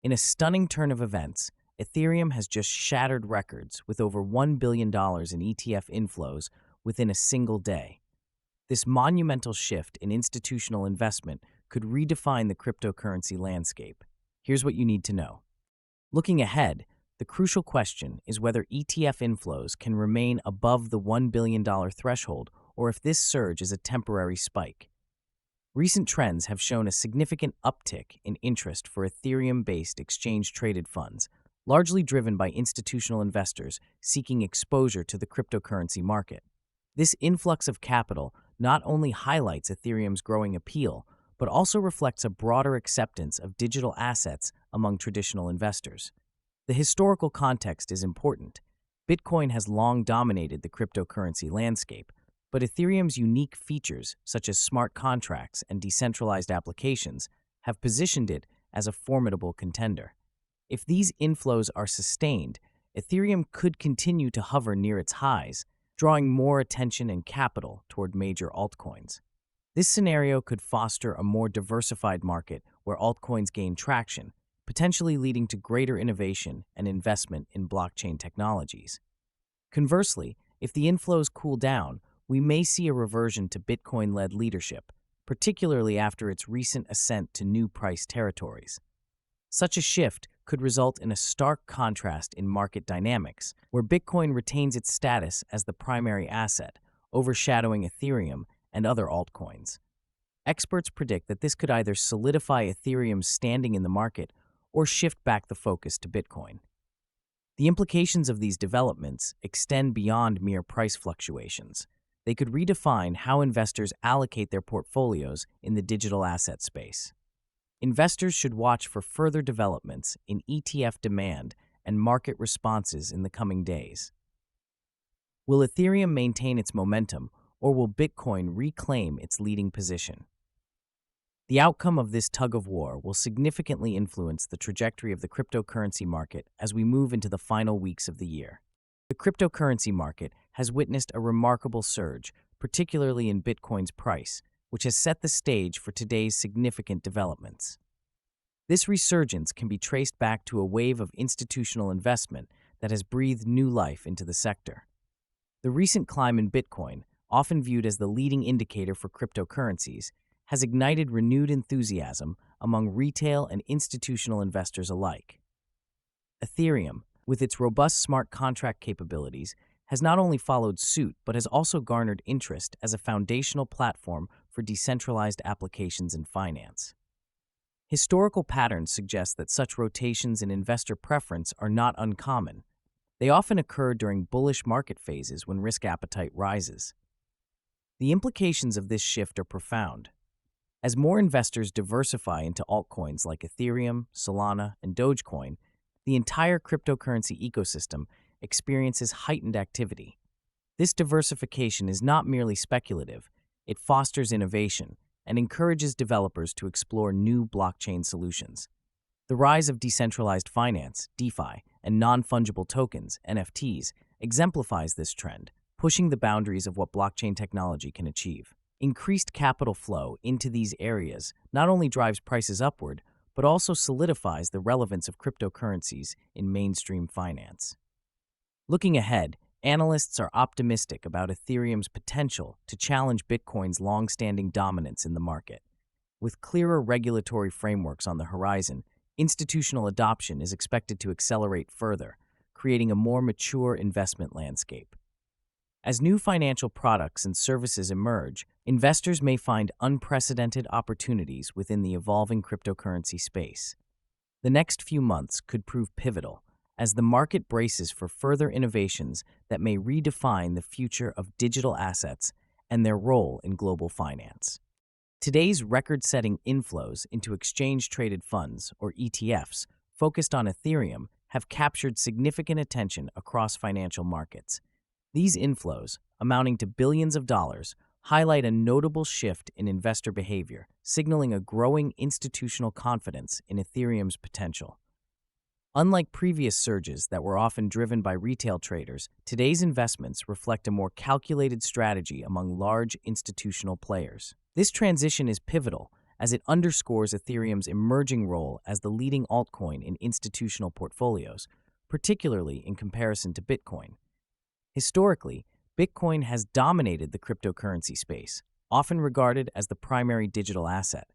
In a stunning turn of events, Ethereum has just shattered records with over $1 billion in ETF inflows within a single day. This monumental shift in institutional investment could redefine the cryptocurrency landscape. Here's what you need to know. Looking ahead, the crucial question is whether ETF inflows can remain above the $1 billion threshold or if this surge is a temporary spike. Recent trends have shown a significant uptick in interest for Ethereum-based exchange-traded funds, largely driven by institutional investors seeking exposure to the cryptocurrency market. This influx of capital not only highlights Ethereum's growing appeal, but also reflects a broader acceptance of digital assets among traditional investors. The historical context is important. Bitcoin has long dominated the cryptocurrency landscape, but Ethereum's unique features, such as smart contracts and decentralized applications, have positioned it as a formidable contender. If these inflows are sustained, Ethereum could continue to hover near its highs, drawing more attention and capital toward major altcoins. This scenario could foster a more diversified market where altcoins gain traction, potentially leading to greater innovation and investment in blockchain technologies. Conversely, if the inflows cool down, we may see a reversion to Bitcoin-led leadership, particularly after its recent ascent to new price territories. Such a shift could result in a stark contrast in market dynamics, where Bitcoin retains its status as the primary asset, overshadowing Ethereum and other altcoins. Experts predict that this could either solidify Ethereum's standing in the market or shift back the focus to Bitcoin. The implications of these developments extend beyond mere price fluctuations. They could redefine how investors allocate their portfolios in the digital asset space. Investors should watch for further developments in ETF demand and market responses in the coming days. Will Ethereum maintain its momentum, or will Bitcoin reclaim its leading position? The outcome of this tug-of-war will significantly influence the trajectory of the cryptocurrency market as we move into the final weeks of the year. The cryptocurrency market has witnessed a remarkable surge, particularly in Bitcoin's price, which has set the stage for today's significant developments. This resurgence can be traced back to a wave of institutional investment that has breathed new life into the sector. The recent climb in Bitcoin, often viewed as the leading indicator for cryptocurrencies, has ignited renewed enthusiasm among retail and institutional investors alike. Ethereum, with its robust smart contract capabilities, has not only followed suit but has also garnered interest as a foundational platform for decentralized applications in finance. Historical patterns suggest that such rotations in investor preference are not uncommon. They often occur during bullish market phases when risk appetite rises. The implications of this shift are profound. As more investors diversify into altcoins like Ethereum, Solana, and Dogecoin, the entire cryptocurrency ecosystem experiences heightened activity. This diversification is not merely speculative, it fosters innovation and encourages developers to explore new blockchain solutions. The rise of decentralized finance, DeFi, and non-fungible tokens, NFTs, exemplifies this trend, pushing the boundaries of what blockchain technology can achieve. Increased capital flow into these areas not only drives prices upward, but also solidifies the relevance of cryptocurrencies in mainstream finance. Looking ahead, analysts are optimistic about Ethereum's potential to challenge Bitcoin's long-standing dominance in the market. With clearer regulatory frameworks on the horizon, institutional adoption is expected to accelerate further, creating a more mature investment landscape. As new financial products and services emerge, investors may find unprecedented opportunities within the evolving cryptocurrency space. The next few months could prove pivotal as the market braces for further innovations that may redefine the future of digital assets and their role in global finance. Today's record-setting inflows into exchange-traded funds, or ETFs, focused on Ethereum have captured significant attention across financial markets. These inflows, amounting to billions of dollars, highlight a notable shift in investor behavior, signaling a growing institutional confidence in Ethereum's potential. Unlike previous surges that were often driven by retail traders, today's investments reflect a more calculated strategy among large institutional players. This transition is pivotal as it underscores Ethereum's emerging role as the leading altcoin in institutional portfolios, particularly in comparison to Bitcoin. Historically, Bitcoin has dominated the cryptocurrency space, often regarded as the primary digital asset.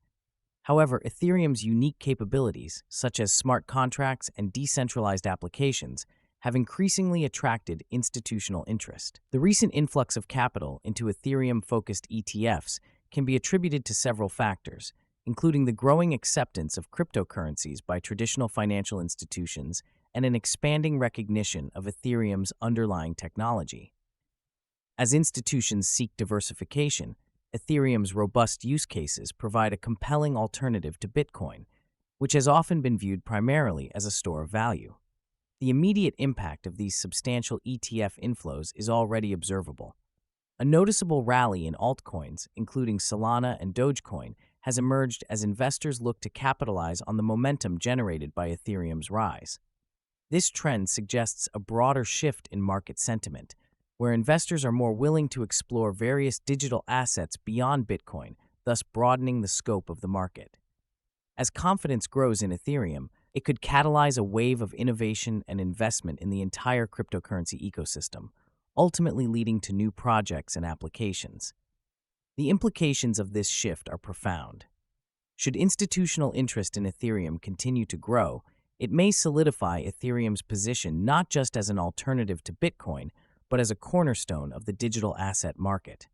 However, Ethereum's unique capabilities, such as smart contracts and decentralized applications, have increasingly attracted institutional interest. The recent influx of capital into Ethereum-focused ETFs can be attributed to several factors, including the growing acceptance of cryptocurrencies by traditional financial institutions and an expanding recognition of Ethereum's underlying technology. As institutions seek diversification, Ethereum's robust use cases provide a compelling alternative to Bitcoin, which has often been viewed primarily as a store of value. The immediate impact of these substantial ETF inflows is already observable. A noticeable rally in altcoins, including Solana and Dogecoin, has emerged as investors look to capitalize on the momentum generated by Ethereum's rise. This trend suggests a broader shift in market sentiment, where investors are more willing to explore various digital assets beyond Bitcoin, thus broadening the scope of the market. As confidence grows in Ethereum, it could catalyze a wave of innovation and investment in the entire cryptocurrency ecosystem, ultimately leading to new projects and applications. The implications of this shift are profound. Should institutional interest in Ethereum continue to grow, it may solidify Ethereum's position not just as an alternative to Bitcoin, but as a cornerstone of the digital asset market.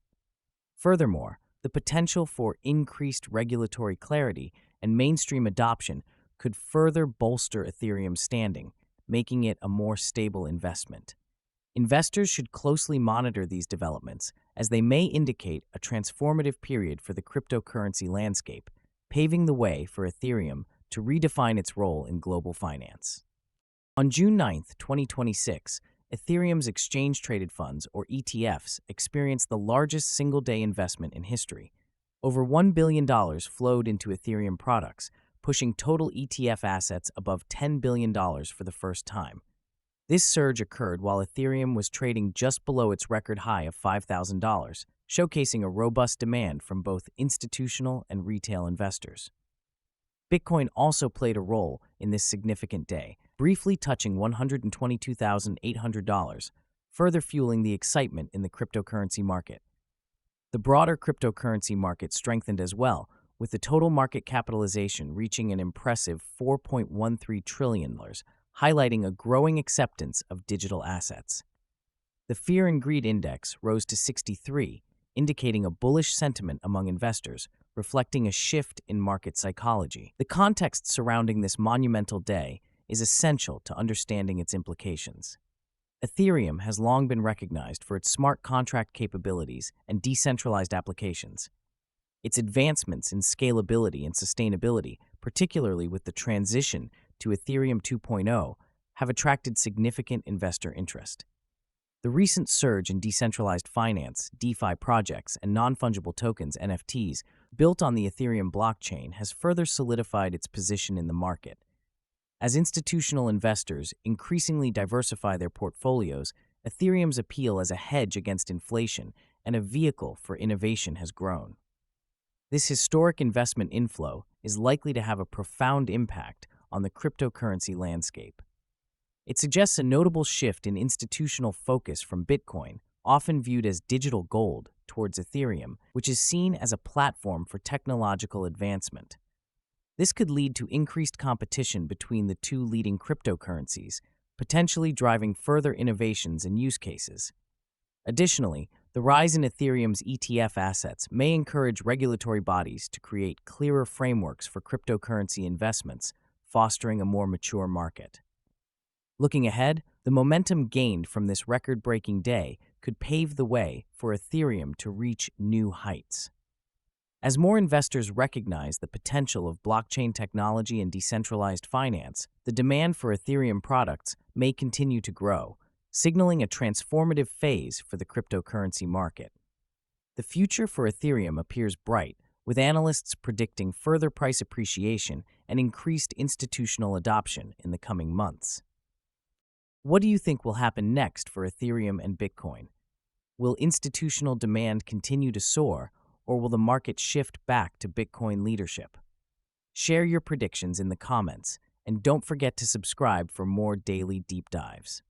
Furthermore, the potential for increased regulatory clarity and mainstream adoption could further bolster Ethereum's standing, making it a more stable investment. Investors should closely monitor these developments, as they may indicate a transformative period for the cryptocurrency landscape, paving the way for Ethereum to redefine its role in global finance. On June 9, 2026, Ethereum's exchange-traded funds, or ETFs, experienced the largest single-day investment in history. Over $1 billion flowed into Ethereum products, pushing total ETF assets above $10 billion for the first time. This surge occurred while Ethereum was trading just below its record high of $5,000, showcasing a robust demand from both institutional and retail investors. Bitcoin also played a role in this significant day, briefly touching $122,800, further fueling the excitement in the cryptocurrency market. The broader cryptocurrency market strengthened as well, with the total market capitalization reaching an impressive $4.13 trillion, highlighting a growing acceptance of digital assets. The Fear and Greed Index rose to 63, indicating a bullish sentiment among investors, reflecting a shift in market psychology. The context surrounding this monumental day is essential to understanding its implications. Ethereum has long been recognized for its smart contract capabilities and decentralized applications. Its advancements in scalability and sustainability, particularly with the transition to Ethereum 2.0, have attracted significant investor interest. The recent surge in decentralized finance, DeFi projects, and non-fungible tokens, NFTs, built on the Ethereum blockchain has further solidified its position in the market. As institutional investors increasingly diversify their portfolios, Ethereum's appeal as a hedge against inflation and a vehicle for innovation has grown. This historic investment inflow is likely to have a profound impact on the cryptocurrency landscape. It suggests a notable shift in institutional focus from Bitcoin, often viewed as digital gold, towards Ethereum, which is seen as a platform for technological advancement. This could lead to increased competition between the two leading cryptocurrencies, potentially driving further innovations and use cases. Additionally, the rise in Ethereum's ETF assets may encourage regulatory bodies to create clearer frameworks for cryptocurrency investments, fostering a more mature market. Looking ahead, the momentum gained from this record-breaking day could pave the way for Ethereum to reach new heights. As more investors recognize the potential of blockchain technology and decentralized finance, the demand for Ethereum products may continue to grow, signaling a transformative phase for the cryptocurrency market. The future for Ethereum appears bright, with analysts predicting further price appreciation and increased institutional adoption in the coming months. What do you think will happen next for Ethereum and Bitcoin? Will institutional demand continue to soar, or will the market shift back to Bitcoin leadership? Share your predictions in the comments, and don't forget to subscribe for more daily deep dives.